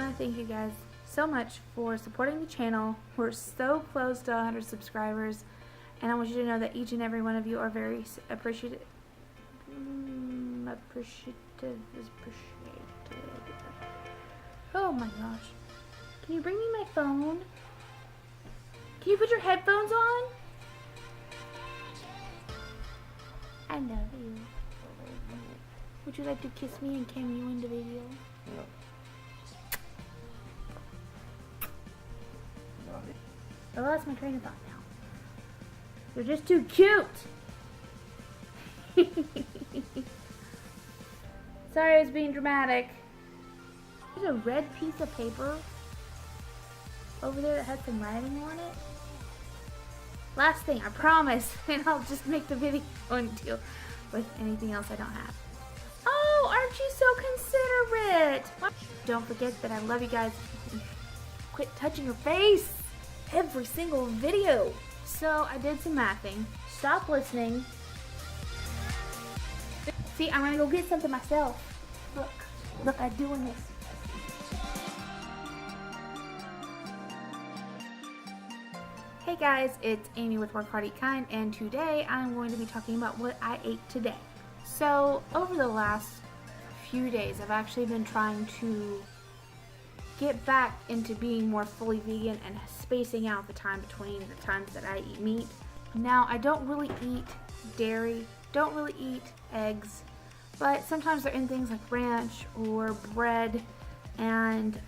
want to thank you guys so much for supporting the channel. We're so close to 100 subscribers, and I want you to know that each and every one of you are very appreciated. Appreciated. Oh my gosh. Can you bring me my phone? Can you put your headphones on? I love you. Would you like to kiss me and cam you in the video? No. I lost my train of thought now. You're just too cute. Sorry, I was being dramatic. There's a red piece of paper over there that has some writing on it. Last thing, I promise, and I'll just make the video and deal with anything else I don't have. Oh, aren't you so considerate? Don't forget that I love you guys. Quit touching your face every single video. So I did some mathing. Stop listening. See, I'm gonna go get something myself. Look, I'm doing this. Hey guys, it's Amy with Work Hard Eat Kind, and today I'm going to be talking about what I ate today. So over the last few days, I've actually been trying to get back into being more fully vegan and spacing out the time between the times that I eat meat. Now, I don't really eat dairy, don't really eat eggs, but sometimes they're in things like ranch or bread, and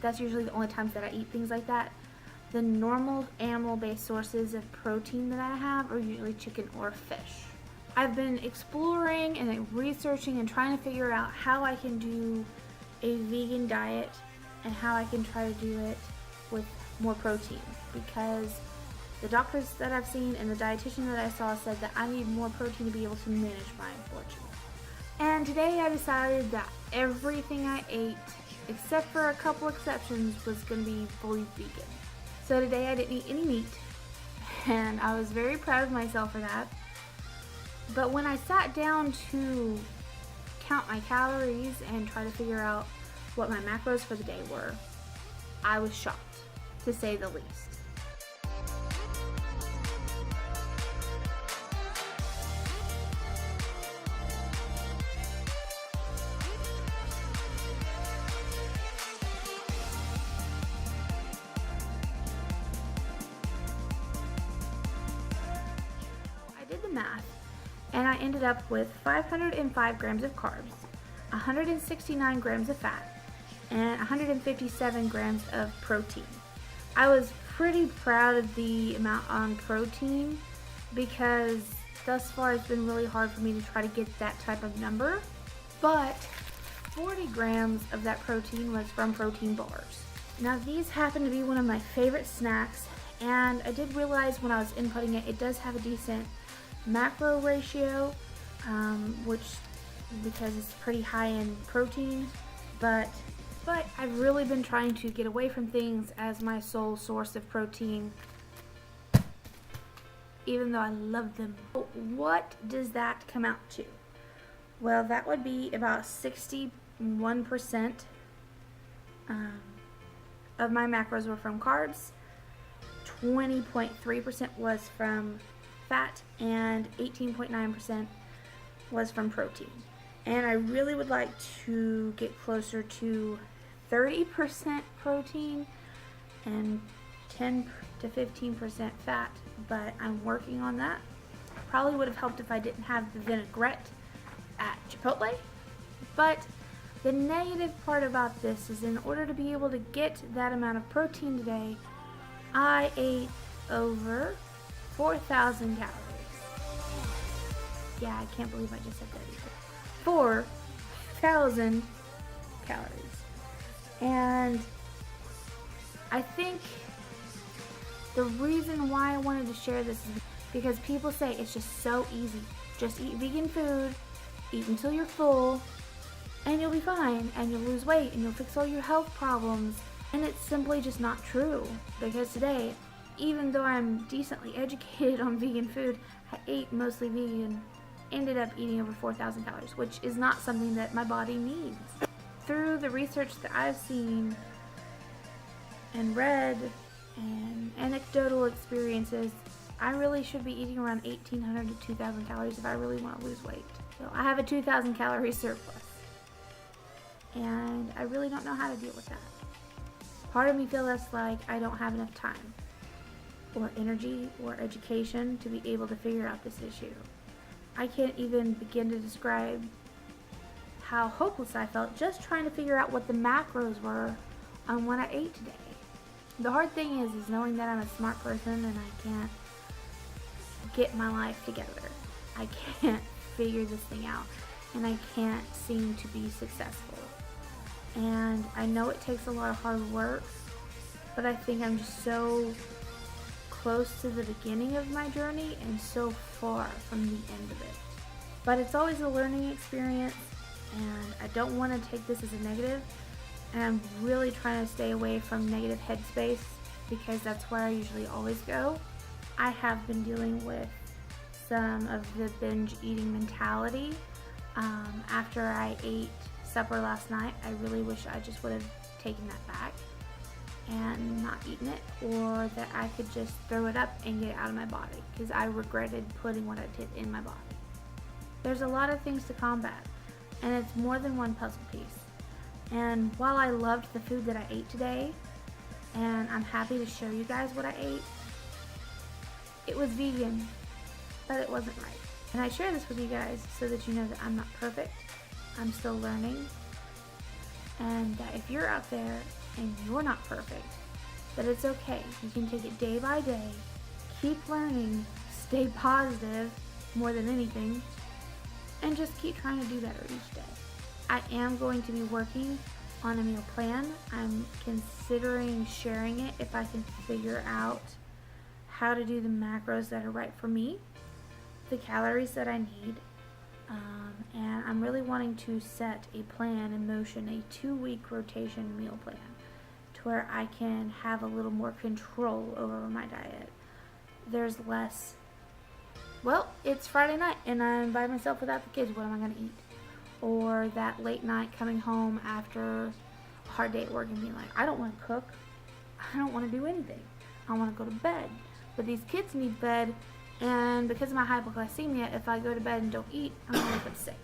that's usually the only times that I eat things like that. The normal animal-based sources of protein that I have are usually chicken or fish. I've been exploring and researching and trying to figure out how I can do a vegan diet and how I can try to do it with more protein, because the doctors that I've seen and the dietitian that I saw said that I need more protein to be able to manage my blood sugar. And today I decided that everything I ate, except for a couple exceptions, was going to be fully vegan. So today I didn't eat any meat, and I was very proud of myself for that. But when I sat down to count my calories and try to figure out what my macros for the day were, I was shocked, to say the least. I did the math, and I ended up with 505 grams of carbs, 169 grams of fat, and 157 grams of protein. I was pretty proud of the amount on protein because thus far it's been really hard for me to try to get that type of number, but 40 grams of that protein was from protein bars. Now these happen to be one of my favorite snacks, and I did realize when I was inputting it, it does have a decent macro ratio, which because it's pretty high in protein, but I've really been trying to get away from things as my sole source of protein, even though I love them. What does that come out to? Well, that would be about 61% of my macros were from carbs, 20.3% was from fat, and 18.9% was from protein. And I really would like to get closer to 30% protein and 10 to 15% fat, but I'm working on that. Probably would have helped if I didn't have the vinaigrette at Chipotle, but the negative part about this is in order to be able to get that amount of protein today, I ate over 4,000 calories. Yeah, I can't believe I just said that either. 4,000 calories. And I think the reason why I wanted to share this is because people say it's just so easy. Just eat vegan food, eat until you're full, and you'll be fine, and you'll lose weight, and you'll fix all your health problems. And it's simply just not true, because today, even though I'm decently educated on vegan food, I ate mostly vegan, ended up eating over 4,000 calories, which is not something that my body needs. Through the research that I've seen, and read and anecdotal experiences, I really should be eating around 1,800 to 2,000 calories if I really want to lose weight. So I have a 2,000 calorie surplus, and I really don't know how to deal with that. Part of me feels like I don't have enough time or energy or education to be able to figure out this issue. I can't even begin to describe how hopeless I felt just trying to figure out what the macros were on what I ate today. The hard thing is knowing that I'm a smart person and I can't get my life together. I can't figure this thing out, and I can't seem to be successful. And I know it takes a lot of hard work, but I think I'm just so close to the beginning of my journey and so far from the end of it. But it's always a learning experience, and I don't want to take this as a negative, and I'm really trying to stay away from negative headspace because that's where I usually always go. I have been dealing with some of the binge eating mentality. After I ate supper last night, I really wish I just would have taken that back and not eaten it, or that I could just throw it up and get it out of my body because I regretted putting what I did in my body. There's a lot of things to combat, and it's more than one puzzle piece. And while I loved the food that I ate today, and I'm happy to show you guys what I ate, it was vegan, but it wasn't right. And I share this with you guys so that you know that I'm not perfect. I'm still learning. And that if you're out there and you're not perfect, that it's okay. You can take it day by day, keep learning, stay positive more than anything, and just keep trying to do better each day. I am going to be working on a meal plan. I'm considering sharing it if I can figure out how to do the macros that are right for me, the calories that I need, and I'm really wanting to set a plan in motion, a 2-week rotation meal plan, to where I can have a little more control over my diet. There's less, well, it's Friday night and I'm by myself without the kids, what am I going to eat? Or that late night coming home after a hard day at work and being like, I don't want to cook, I don't want to do anything, I want to go to bed. But these kids need bed, and because of my hypoglycemia, if I go to bed and don't eat, I'm going to wake up sick.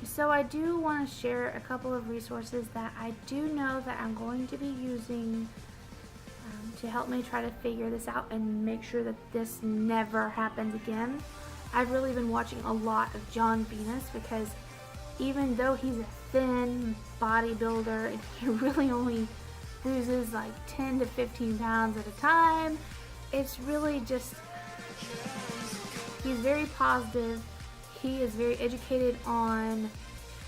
So I do want to share a couple of resources that I do know that I'm going to be using to help me try to figure this out and make sure that this never happens again. I've really been watching a lot of John Venus because even though he's a thin bodybuilder and he really only loses like 10 to 15 pounds at a time, it's really just, he's very positive. He is very educated on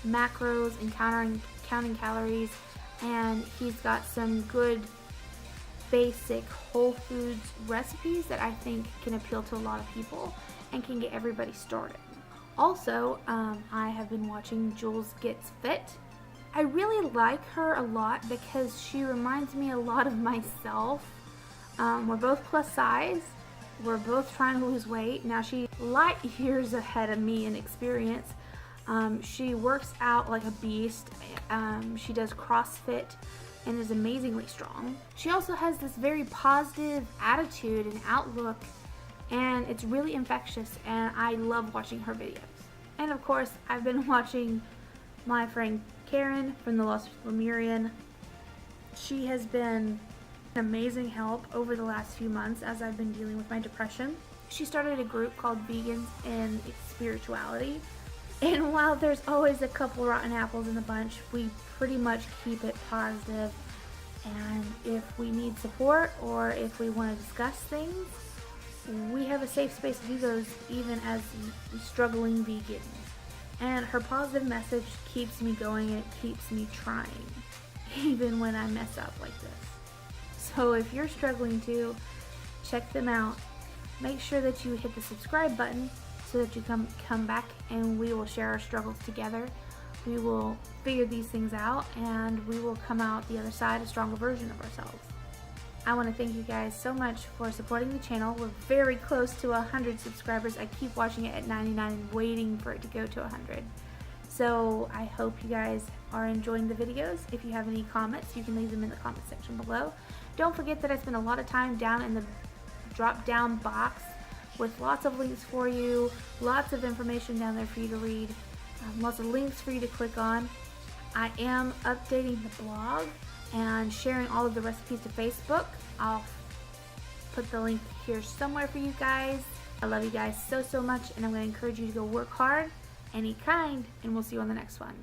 macros and counting calories, and he's got some good basic whole foods recipes that I think can appeal to a lot of people and can get everybody started. Also, I have been watching Jules Gets Fit. I really like her a lot because she reminds me a lot of myself. We're both plus size. We're both trying to lose weight. Now she's light years ahead of me in experience. She works out like a beast. She does CrossFit and is amazingly strong. She also has this very positive attitude and outlook, and it's really infectious, and I love watching her videos. And of course, I've been watching my friend Karen from the Lost Lemurian. She has been an amazing help over the last few months as I've been dealing with my depression. She started a group called Vegans and Spirituality, and while there's always a couple rotten apples in the bunch, we pretty much keep it positive. And if we need support or if we want to discuss things, we have a safe space to do those, even as struggling vegans. And her positive message keeps me going and it keeps me trying, even when I mess up like this. So if you're struggling too, check them out. Make sure that you hit the subscribe button so that you come back and we will share our struggles together. We will figure these things out and we will come out the other side a stronger version of ourselves. I want to thank you guys so much for supporting the channel. We're very close to 100 subscribers. I keep watching it at 99 and waiting for it to go to 100. So I hope you guys are enjoying the videos. If you have any comments, you can leave them in the comment section below. Don't forget that I spend a lot of time down in the drop down box with lots of links for you, lots of information down there for you to read, lots of links for you to click on. I am updating the blog and sharing all of the recipes to Facebook. I'll put the link here somewhere for you guys. I love you guys so much, and I'm going to encourage you to go work hard and eat kind, and we'll see you on the next one.